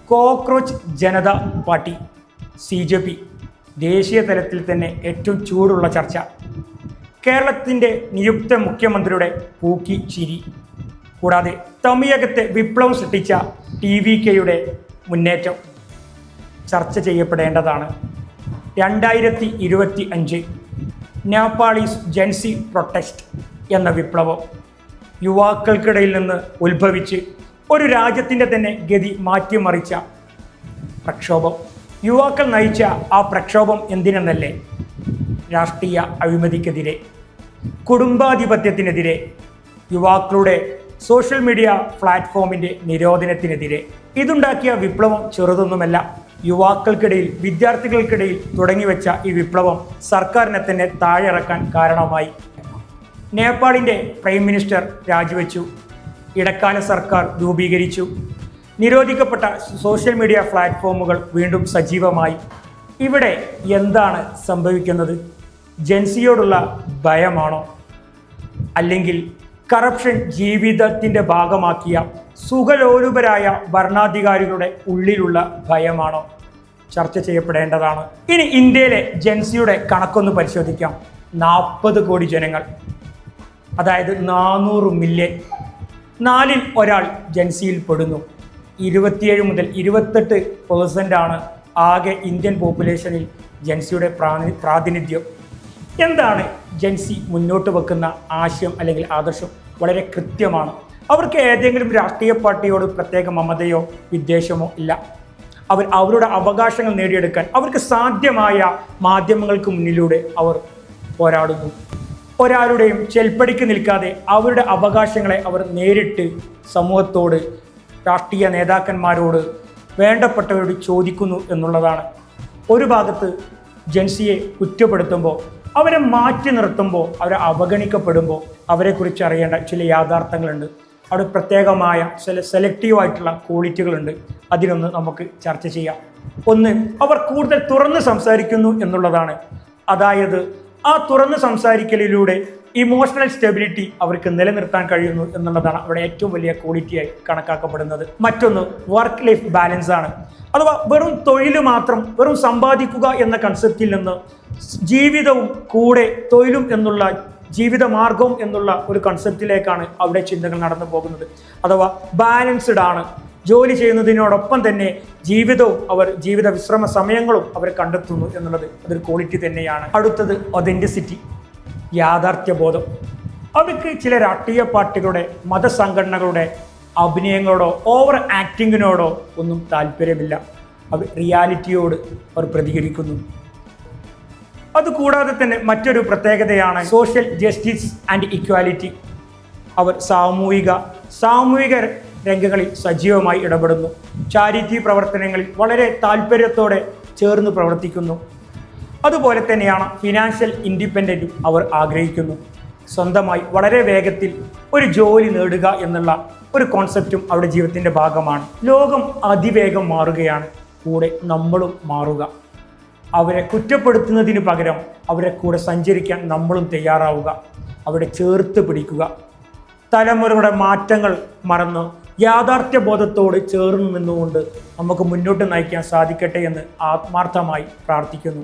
Cockroach Janata party CJP ദേശീയ തലത്തിൽ തന്നെ ഏറ്റവും ചൂടുള്ള ചർച്ച. കേരളത്തിൻ്റെ നിയുക്ത മുഖ്യമന്ത്രിയുടെ പൂക്കി ചിരി, കൂടാതെ തമിഴകത്തെ വിപ്ലവം സൃഷ്ടിച്ച TVKയുടെ മുന്നേറ്റം ചർച്ച ചെയ്യപ്പെടേണ്ടതാണ്. 2025 നേപ്പാളീസ് ജെൻസി പ്രൊട്ടസ്റ്റ് എന്ന വിപ്ലവം യുവാക്കൾക്കിടയിൽ നിന്ന് ഉത്ഭവിച്ച് ഒരു രാജ്യത്തിൻ്റെ തന്നെ ഗതി മാറ്റിമറിച്ച പ്രക്ഷോഭം. യുവാക്കൾ നയിച്ച ആ പ്രക്ഷോഭം എന്തിനെന്നല്ലേ? രാഷ്ട്രീയ അഴിമതിക്കെതിരെ, കുടുംബാധിപത്യത്തിനെതിരെ, യുവാക്കളുടെ സോഷ്യൽ മീഡിയ പ്ലാറ്റ്ഫോമിൻ്റെ നിരോധനത്തിനെതിരെ. ഇതുണ്ടാക്കിയ വിപ്ലവം ചെറുതൊന്നുമല്ല. യുവാക്കൾക്കിടയിൽ, വിദ്യാർത്ഥികൾക്കിടയിൽ തുടങ്ങിവെച്ച ഈ വിപ്ലവം സർക്കാരിനെ തന്നെ താഴെയിറക്കാൻ കാരണമായി. നേപ്പാളിൻ്റെ പ്രൈം മിനിസ്റ്റർ രാജിവെച്ചു, ഇടക്കാല സർക്കാർ രൂപീകരിച്ചു, നിരോധിക്കപ്പെട്ട സോഷ്യൽ മീഡിയ പ്ലാറ്റ്ഫോമുകൾ വീണ്ടും സജീവമായി. ഇവിടെ എന്താണ് സംഭവിക്കുന്നത്? ജെൻസിയോടുള്ള ഭയമാണോ? അല്ലെങ്കിൽ കറപ്ഷൻ ജീവിതത്തിൻ്റെ ഭാഗമാക്കിയ സുഖലോലുപരായ ഭരണാധികാരികളുടെ ഉള്ളിലുള്ള ഭയമാണോ? ചർച്ച ചെയ്യപ്പെടേണ്ടതാണ്. ഇനി ഇന്ത്യയിലെ ജെൻസിയുടെ കണക്കൊന്ന് പരിശോധിക്കാം. 40 കോടി ജനങ്ങൾ, അതായത് 400 മില്യൺ. 4-ൽ ഒരാൾ ജെൻസിയിൽ പെടുന്നു. 27 മുതൽ 28% ആകെ ഇന്ത്യൻ പോപ്പുലേഷനിൽ ജെൻസിയുടെ പ്രാതിനിധ്യം. എന്താണ് ജെൻസി മുന്നോട്ട് വെക്കുന്ന ആശയം അല്ലെങ്കിൽ ആദർശം? വളരെ കൃത്യമാണ്. അവർക്ക് ഏതെങ്കിലും രാഷ്ട്രീയ പാർട്ടിയോട് പ്രത്യേക മമതയോ വിദ്വേഷമോ ഇല്ല. അവരുടെ അവകാശങ്ങൾ നേടിയെടുക്കാൻ അവർക്ക് സാധ്യമായ മാധ്യമങ്ങൾക്ക് മുന്നിലൂടെ അവർ പോരാടുന്നു. ഒരാളുടെയും ചെൽപ്പടിക്ക് നിൽക്കാതെ അവരുടെ അവകാശങ്ങളെ അവർ നേരിട്ട് സമൂഹത്തോട്, രാഷ്ട്രീയ നേതാക്കന്മാരോട്, വേണ്ടപ്പെട്ടവരോട് ചോദിക്കുന്നു എന്നുള്ളതാണ്. ഒരു ഭാഗത്ത് ജെൻസിയെ കുറ്റപ്പെടുത്തുമ്പോൾ, അവരെ മാറ്റി നിർത്തുമ്പോൾ, അവരെ അവഗണിക്കപ്പെടുമ്പോൾ അവരെക്കുറിച്ച് അറിയേണ്ട ചില യാഥാർത്ഥ്യങ്ങളുണ്ട്. അവിടെ പ്രത്യേകമായ ചില സെലക്റ്റീവായിട്ടുള്ള ക്വാളിറ്റികളുണ്ട്. അതിനൊന്ന് നമുക്ക് ചർച്ച ചെയ്യാം. ഒന്ന്, അവർ കൂടുതൽ തുറന്ന് സംസാരിക്കുന്നു എന്നുള്ളതാണ്. അതായത് ആ തുറന്ന് സംസാരിക്കലിലൂടെ ഇമോഷണൽ സ്റ്റെബിലിറ്റി അവർക്ക് നിലനിർത്താൻ കഴിയുന്നു എന്നുള്ളതാണ് അവിടെ ഏറ്റവും വലിയ ക്വാളിറ്റിയായി കണക്കാക്കപ്പെടുന്നത്. മറ്റൊന്ന് വർക്ക് ലൈഫ് ബാലൻസ് ആണ്. അഥവാ വെറും തൊഴിൽ മാത്രം, വെറും സമ്പാദിക്കുക എന്ന കൺസെപ്റ്റിൽ നിന്ന് ജീവിതവും കൂടെ തൊഴിലും എന്നുള്ള ജീവിതമാർഗവും എന്നുള്ള ഒരു കൺസെപ്റ്റിലേക്കാണ് അവിടെ ചിന്തകൾ നടന്നു പോകുന്നത്. അഥവാ ബാലൻസ്ഡ് ആണ്. ജോലി ചെയ്യുന്നതിനോടൊപ്പം തന്നെ ജീവിതവും, ജീവിത വിശ്രമ സമയങ്ങളും അവർ കണ്ടെത്തുന്നു എന്നുള്ളത് അതൊരു ക്വാളിറ്റി തന്നെയാണ്. അടുത്തത് ഒതൻറ്റിസിറ്റി, യാഥാർത്ഥ്യബോധം. അവർക്ക് ചില രാഷ്ട്രീയ പാർട്ടികളുടെ, മതസംഘടനകളുടെ അഭിനയങ്ങളോടോ ഓവർ ആക്ടിങ്ങിനോടോ ഒന്നും താല്പര്യമില്ല. അവർ റിയാലിറ്റിയോട് അവർ പ്രതികരിക്കുന്നു. അതുകൂടാതെ തന്നെ മറ്റൊരു പ്രത്യേകതയാണ് സോഷ്യൽ ജസ്റ്റിസ് ആൻഡ് ഇക്വാലിറ്റി. അവർ സാമൂഹിക രംഗങ്ങളിൽ സജീവമായി ഇടപെടുന്നു. ചാരിറ്റി പ്രവർത്തനങ്ങളിൽ വളരെ താല്പര്യത്തോടെ ചേർന്ന് പ്രവർത്തിക്കുന്നു. അതുപോലെ തന്നെയാണ് ഫിനാൻഷ്യൽ ഇൻഡിപെൻഡൻറ്റും അവർ ആഗ്രഹിക്കുന്നു. സ്വന്തമായി വളരെ വേഗത്തിൽ ഒരു ജോലി നേടുക എന്നുള്ള ഒരു കോൺസെപ്റ്റും അവരുടെ ജീവിതത്തിൻ്റെ ഭാഗമാണ്. ലോകം അതിവേഗം മാറുകയാണ്, കൂടെ നമ്മളും മാറുക. അവരെ കുറ്റപ്പെടുത്തുന്നതിന് പകരം അവരെ കൂടെ സഞ്ചരിക്കാൻ നമ്മളും തയ്യാറാവുക, അവരെ ചേർത്ത് പിടിക്കുക. തലമുറയുടെ മാറ്റങ്ങൾ മറന്ന് യാഥാർത്ഥ്യബോധത്തോട് ചേർന്ന് നിന്നുകൊണ്ട് നമുക്ക് മുന്നോട്ട് നയിക്കാൻ സാധിക്കട്ടെ എന്ന് ആത്മാർത്ഥമായി പ്രാർത്ഥിക്കുന്നു.